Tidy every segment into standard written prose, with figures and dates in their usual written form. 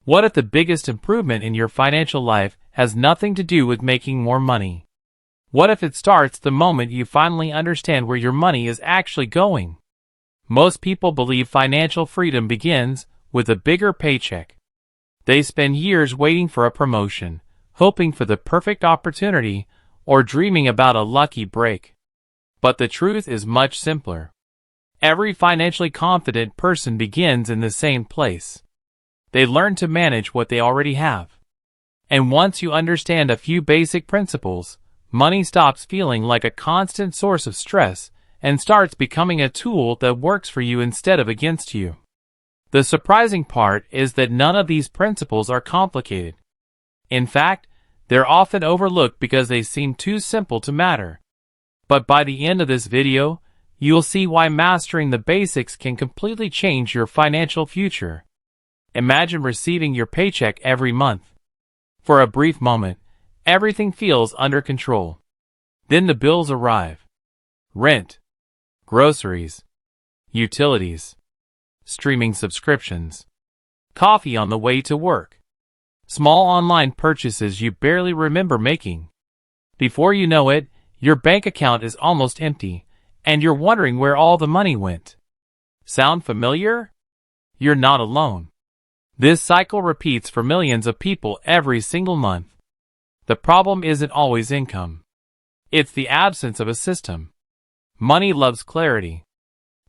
What if the biggest improvement in your financial life has nothing to do with making more money? What if it starts the moment you finally understand where your money is actually going? Most people believe financial freedom begins with a bigger paycheck. They spend years waiting for a promotion, hoping for the perfect opportunity, or dreaming about a lucky break. But the truth is much simpler. Every financially confident person begins in the same place. They learn to manage what they already have. And once you understand a few basic principles, money stops feeling like a constant source of stress and starts becoming a tool that works for you instead of against you. The surprising part is that none of these principles are complicated. In fact, they're often overlooked because they seem too simple to matter. But by the end of this video, you'll see why mastering the basics can completely change your financial future. Imagine receiving your paycheck every month. For a brief moment, everything feels under control. Then the bills arrive. Rent, groceries, utilities, streaming subscriptions, coffee on the way to work, small online purchases you barely remember making. Before you know it, your bank account is almost empty, and you're wondering where all the money went. Sound familiar? You're not alone. This cycle repeats for millions of people every single month. The problem isn't always income. It's the absence of a system. Money loves clarity.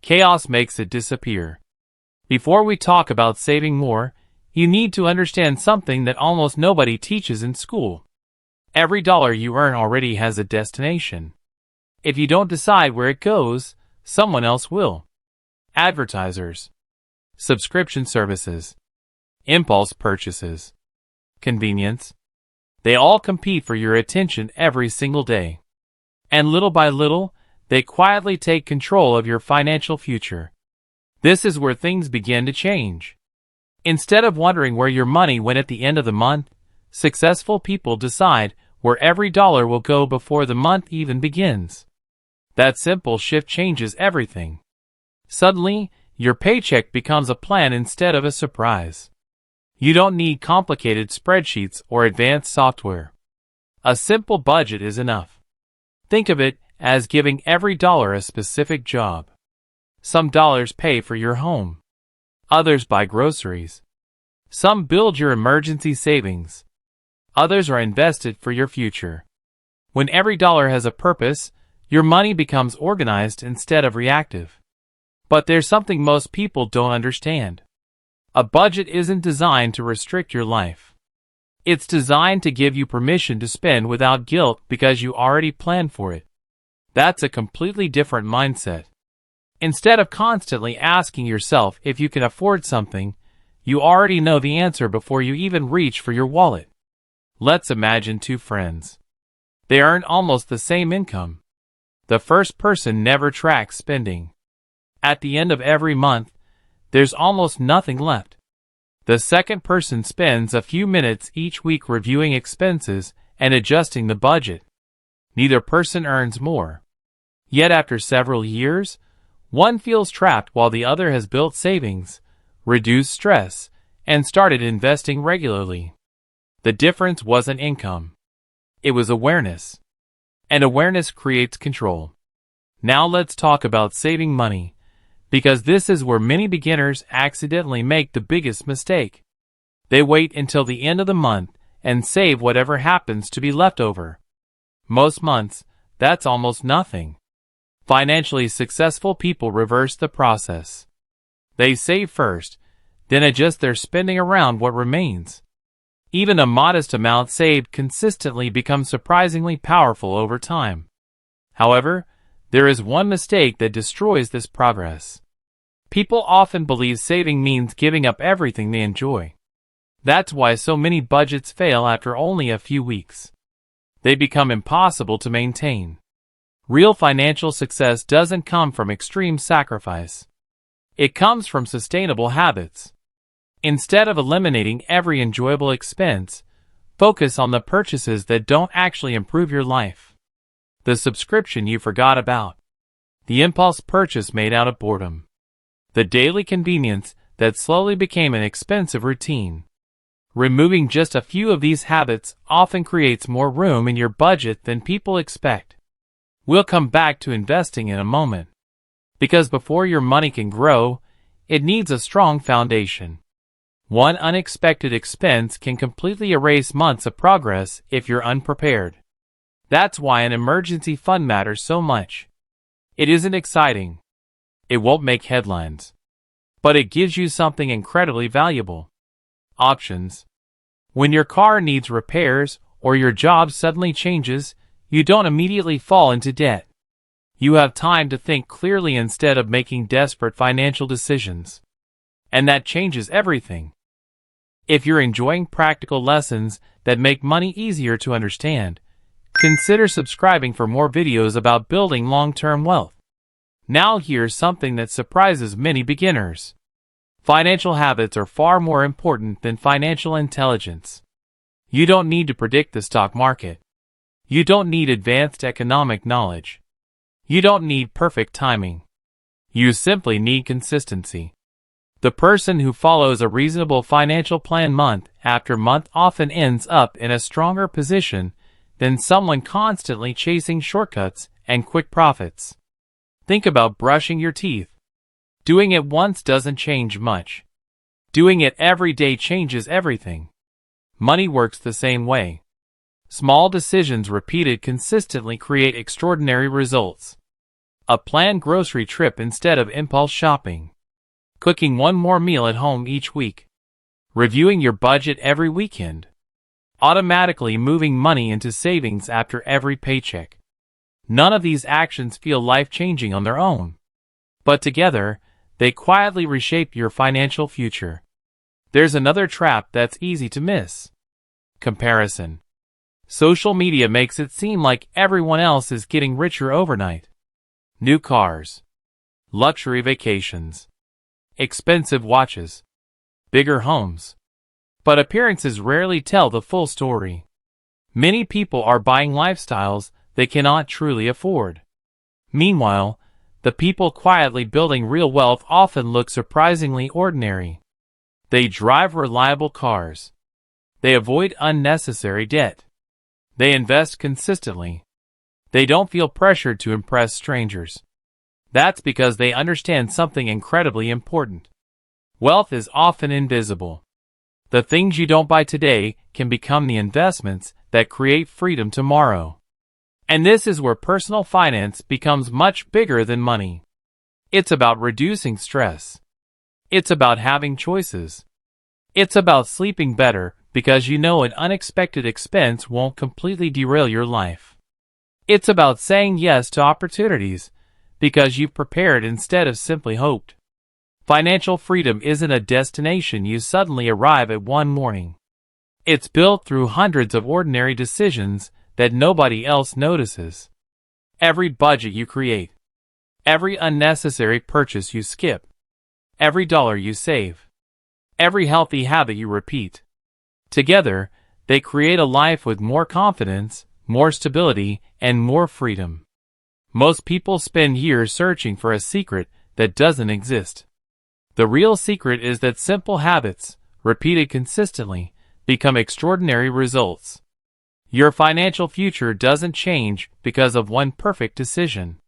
Chaos makes it disappear. Before we talk about saving more, you need to understand something that almost nobody teaches in school. Every dollar you earn already has a destination. If you don't decide where it goes, someone else will. Advertisers, subscription services, impulse purchases, convenience. They all compete for your attention every single day. And little by little, they quietly take control of your financial future. This is where things begin to change. Instead of wondering where your money went at the end of the month, successful people decide where every dollar will go before the month even begins. That simple shift changes everything. Suddenly, your paycheck becomes a plan instead of a surprise. You don't need complicated spreadsheets or advanced software. A simple budget is enough. Think of it as giving every dollar a specific job. Some dollars pay for your home. Others buy groceries. Some build your emergency savings. Others are invested for your future. When every dollar has a purpose, your money becomes organized instead of reactive. But there's something most people don't understand. A budget isn't designed to restrict your life. It's designed to give you permission to spend without guilt because you already planned for it. That's a completely different mindset. Instead of constantly asking yourself if you can afford something, you already know the answer before you even reach for your wallet. Let's imagine two friends. They earn almost the same income. The first person never tracks spending. At the end of every month, there's almost nothing left. The second person spends a few minutes each week reviewing expenses and adjusting the budget. Neither person earns more. Yet after several years, one feels trapped while the other has built savings, reduced stress, and started investing regularly. The difference wasn't income. It was awareness. And awareness creates control. Now let's talk about saving money, because this is where many beginners accidentally make the biggest mistake. They wait until the end of the month and save whatever happens to be left over. Most months, that's almost nothing. Financially successful people reverse the process. They save first, then adjust their spending around what remains. Even a modest amount saved consistently becomes surprisingly powerful over time. However, there is one mistake that destroys this progress. People often believe saving means giving up everything they enjoy. That's why so many budgets fail after only a few weeks. They become impossible to maintain. Real financial success doesn't come from extreme sacrifice. It comes from sustainable habits. Instead of eliminating every enjoyable expense, focus on the purchases that don't actually improve your life. The subscription you forgot about. The impulse purchase made out of boredom. The daily convenience that slowly became an expensive routine. Removing just a few of these habits often creates more room in your budget than people expect. We'll come back to investing in a moment. Because before your money can grow, it needs a strong foundation. One unexpected expense can completely erase months of progress if you're unprepared. That's why an emergency fund matters so much. It isn't exciting. It won't make headlines. But it gives you something incredibly valuable. Options. When your car needs repairs or your job suddenly changes, you don't immediately fall into debt. You have time to think clearly instead of making desperate financial decisions. And that changes everything. If you're enjoying practical lessons that make money easier to understand, consider subscribing for more videos about building long-term wealth. Now here's something that surprises many beginners. Financial habits are far more important than financial intelligence. You don't need to predict the stock market. You don't need advanced economic knowledge. You don't need perfect timing. You simply need consistency. The person who follows a reasonable financial plan month after month often ends up in a stronger position than someone constantly chasing shortcuts and quick profits. Think about brushing your teeth. Doing it once doesn't change much. Doing it every day changes everything. Money works the same way. Small decisions repeated consistently create extraordinary results. A planned grocery trip instead of impulse shopping. Cooking one more meal at home each week. Reviewing your budget every weekend. Automatically moving money into savings after every paycheck. None of these actions feel life-changing on their own. But together, they quietly reshape your financial future. There's another trap that's easy to miss. Comparison. Social media makes it seem like everyone else is getting richer overnight. New cars. Luxury vacations. Expensive watches. Bigger homes. But appearances rarely tell the full story. Many people are buying lifestyles they cannot truly afford. Meanwhile, the people quietly building real wealth often look surprisingly ordinary. They drive reliable cars. They avoid unnecessary debt. They invest consistently. They don't feel pressured to impress strangers. That's because they understand something incredibly important. Wealth is often invisible. The things you don't buy today can become the investments that create freedom tomorrow. And this is where personal finance becomes much bigger than money. It's about reducing stress. It's about having choices. It's about sleeping better because you know an unexpected expense won't completely derail your life. It's about saying yes to opportunities because you've prepared instead of simply hoped. Financial freedom isn't a destination you suddenly arrive at one morning. It's built through hundreds of ordinary decisions that nobody else notices. Every budget you create. Every unnecessary purchase you skip. Every dollar you save. Every healthy habit you repeat. Together, they create a life with more confidence, more stability, and more freedom. Most people spend years searching for a secret that doesn't exist. The real secret is that simple habits, repeated consistently, become extraordinary results. Your financial future doesn't change because of one perfect decision.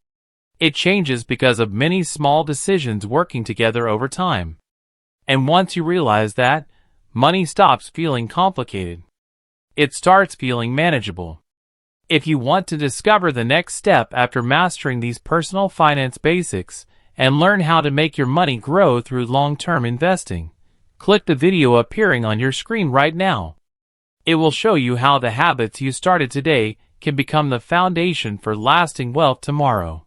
It changes because of many small decisions working together over time. And once you realize that, money stops feeling complicated. It starts feeling manageable. If you want to discover the next step after mastering these personal finance basics and learn how to make your money grow through long-term investing, click the video appearing on your screen right now. It will show you how the habits you started today can become the foundation for lasting wealth tomorrow.